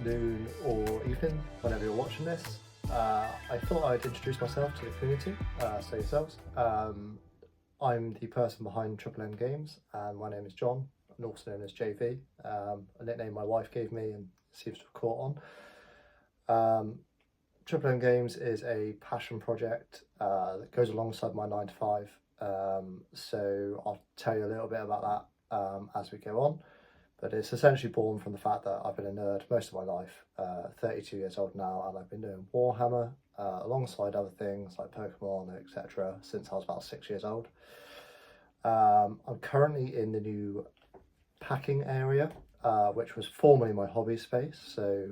afternoon or evening, whenever you're watching this. I thought I'd introduce myself to the community, so yourselves. I'm the person behind TripleMGames, and my name is John, and also known as JV, a nickname my wife gave me and seems to have caught on. TripleMGames is a passion project that goes alongside my 9 to 5, so I'll tell you a little bit about that as we go on. But it's essentially born from the fact that I've been a nerd most of my life, 32 years old now, and I've been doing Warhammer alongside other things like Pokemon, etc. since I was about 6 years old. I'm currently in the new packing area, which was formerly my hobby space, so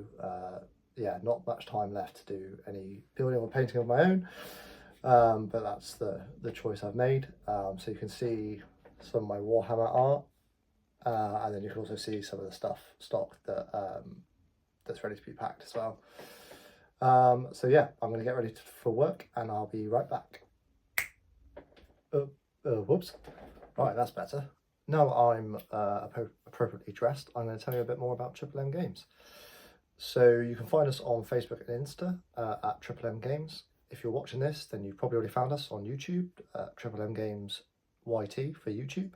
yeah, not much time left to do any building or painting of my own, but that's the choice I've made. So you can see some of my Warhammer art. And then you can also see some of the stock that that's ready to be packed as well. So yeah, I'm going to get ready for work, and I'll be right back. Whoops. Right, that's better. Now I'm appropriately dressed, I'm going to tell you a bit more about TripleMGames. So you can find us on Facebook and Insta at TripleMGames. If you're watching this, then you've probably already found us on YouTube, TripleMGames YT for YouTube.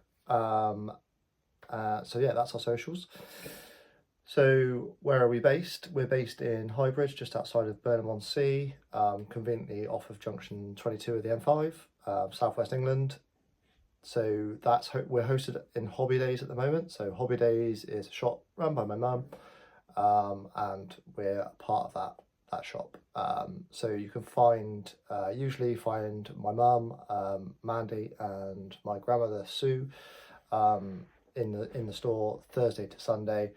So yeah, that's our socials. So where are we based? We're based in Highbridge, just outside of Burnham-on-Sea, conveniently off of junction 22 of the M5, southwest England. So we're hosted in Hobby Days at the moment. So Hobby Days is a shop run by my mum, and we're part of that shop. So you can usually find my mum, Mandy, and my grandmother Sue in the store Thursday to Sunday.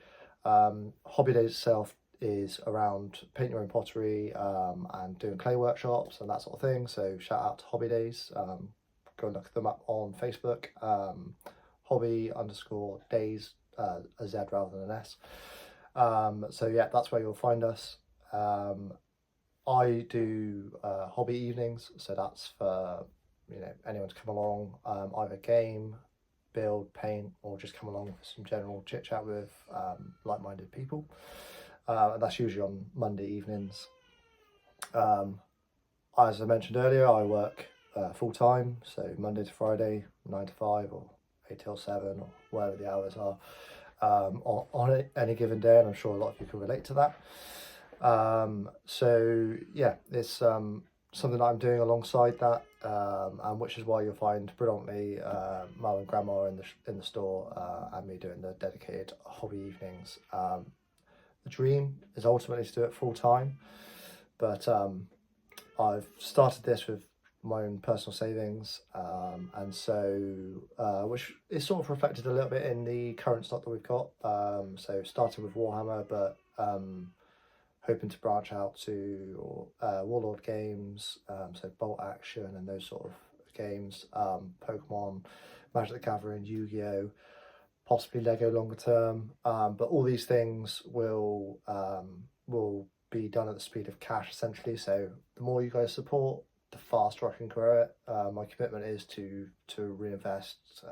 Hobby Days itself is around paint your own pottery and doing clay workshops and that sort of thing. So shout out to Hobby Days. Go and look them up on Facebook. Hobby_days, a Z rather than an S. So yeah, that's where you'll find us. I do hobby evenings, so that's for anyone to come along, either game, build, paint, or just come along for some general chit chat with like-minded people. And that's usually on Monday evenings. As I mentioned earlier, I work full-time, so Monday to Friday, 9 to 5 or 8 till 7 or whatever the hours are on any given day, and I'm sure a lot of you can relate to that. So yeah, it's something that I'm doing alongside that, and which is why you'll find predominantly Mum and Grandma in the store, and me doing the dedicated hobby evenings. The dream is ultimately to do it full time, but I've started this with my own personal savings, and so which is sort of reflected a little bit in the current stock that we've got. So started with Warhammer, but hoping to branch out to Warlord games, so Bolt Action and those sort of games, Pokemon, Magic the Gathering, Yu-Gi-Oh, possibly Lego longer term. But all these things will be done at the speed of cash, essentially. So the more you guys support, the faster I can grow it. My commitment is to reinvest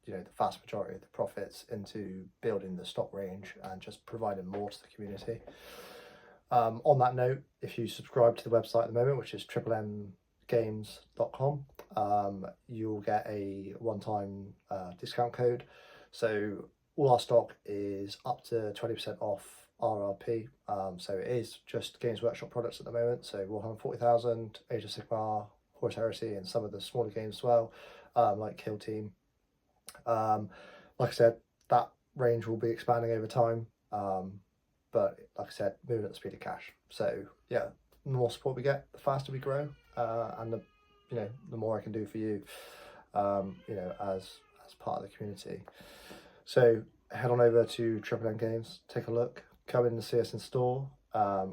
the vast majority of the profits into building the stock range and just providing more to the community. On that note, if you subscribe to the website at the moment, which is TripleMGames.com, you'll get a one-time discount code. So all our stock is up to 20% off RRP. So it is just Games Workshop products at the moment. So Warhammer 40,000, Age of Sigmar, Horus Heresy, and some of the smaller games as well, like Kill Team. Like I said, that range will be expanding over time. But like I said, moving at the speed of cash. So yeah, the more support we get, the faster we grow, and the more I can do for you, as part of the community. So head on over to TripleMGames, take a look, come in and see us in store.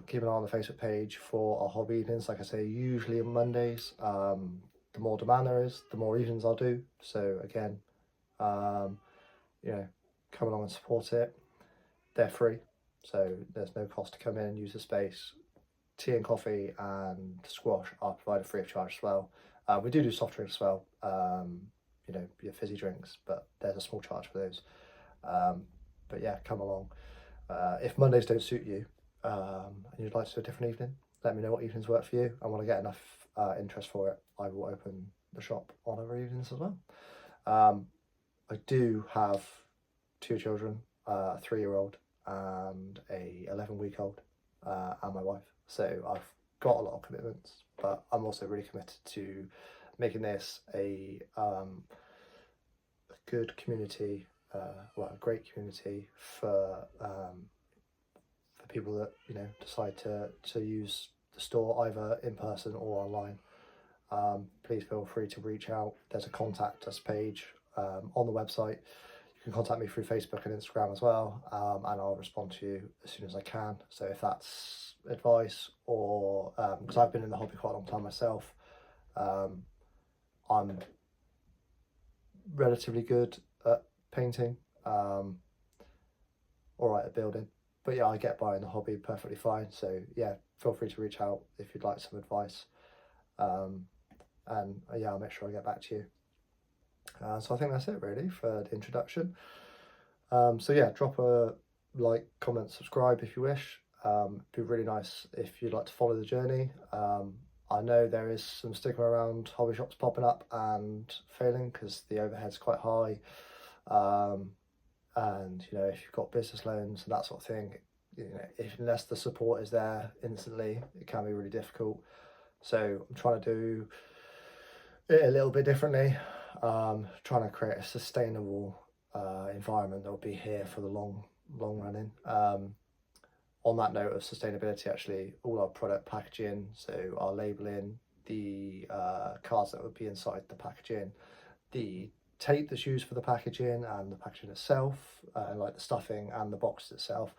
Keep an eye on the Facebook page for our hobby evenings. Like I say, usually on Mondays. The more demand there is, the more evenings I'll do. So again, come along and support it. They're free, so there's no cost to come in and use the space. Tea and coffee and squash are provided free of charge as well. We do soft drinks as well, your fizzy drinks, but there's a small charge for those. But yeah, come along. If Mondays don't suit you and you'd like to do a different evening, let me know what evenings work for you, and when I get enough interest for it, I will open the shop on other evenings as well. I do have 2 children, a 3-year-old and a 11-week-old, and my wife. So I've got a lot of commitments, but I'm also really committed to making this a good community, a great community for people that decide to use the store either in person or online. Please feel free to reach out. There's a contact us page on the website. You can contact me through Facebook and Instagram as well, and I'll respond to you as soon as I can. So if that's advice or because I've been in the hobby quite a long time myself, I'm relatively good at painting, all right at building, but yeah, I get by in the hobby perfectly fine. So yeah, feel free to reach out if you'd like some advice, and yeah, I'll make sure I get back to you. So I think that's it really for the introduction. So yeah, drop a like, comment, subscribe if you wish. It'd be really nice if you'd like to follow the journey. I know there is some stigma around hobby shops popping up and failing because the overhead's quite high, and if you've got business loans and that sort of thing, unless the support is there instantly, it can be really difficult. So I'm trying to do it a little bit differently, trying to create a sustainable environment that will be here for the long running. On that note of sustainability, actually, all our product packaging, so our labelling, the cards that would be inside the packaging, the tape that's used for the packaging and the packaging itself, like the stuffing and the box itself,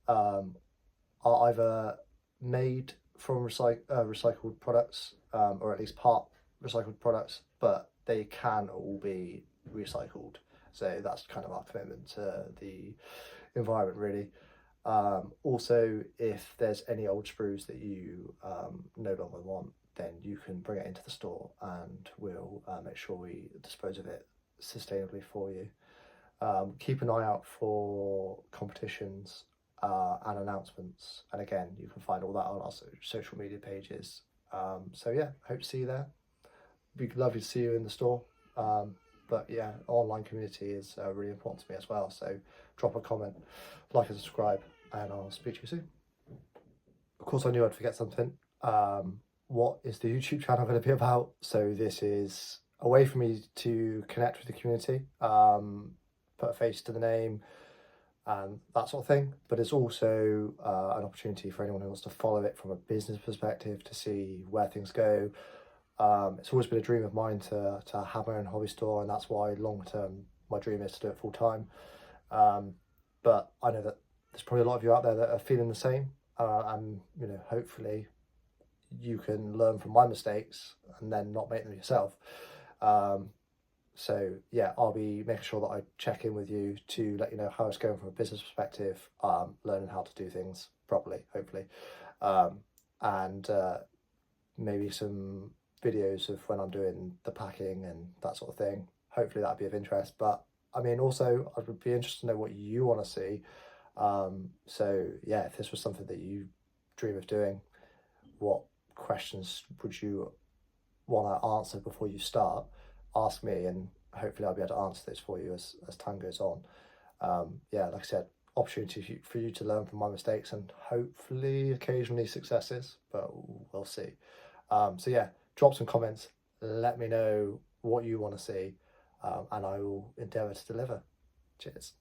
are either made from recycled products, or at least part recycled products, but they can all be recycled. So that's kind of our commitment to the environment, really. Also, if there's any old sprues that you no longer want, then you can bring it into the store and we'll make sure we dispose of it sustainably for you. Keep an eye out for competitions and announcements, and again, you can find all that on our social media pages. So yeah, hope to see you there. It'd be lovely to see you in the store. But yeah, online community is really important to me as well. So drop a comment, like and subscribe, and I'll speak to you soon. Of course, I knew I'd forget something. What is the YouTube channel going to be about? So this is a way for me to connect with the community, put a face to the name and that sort of thing. But it's also an opportunity for anyone who wants to follow it from a business perspective to see where things go. It's always been a dream of mine to have my own hobby store, and that's why long term my dream is to do it full time. But I know that there's probably a lot of you out there that are feeling the same, and hopefully you can learn from my mistakes and then not make them yourself. So yeah, I'll be making sure that I check in with you to let you know how it's going from a business perspective, learning how to do things properly, hopefully, and maybe some videos of when I'm doing the packing and that sort of thing. Hopefully that'd be of interest. But I mean, also I would be interested to know what you want to see. So yeah, if this was something that you dream of doing, what questions would you want to answer before you start? Ask me, and hopefully I'll be able to answer this for you as time goes on. Yeah, like I said, opportunity for you to learn from my mistakes and hopefully occasionally successes, but we'll see. So yeah, drop some comments, let me know what you want to see, and I will endeavour to deliver. Cheers.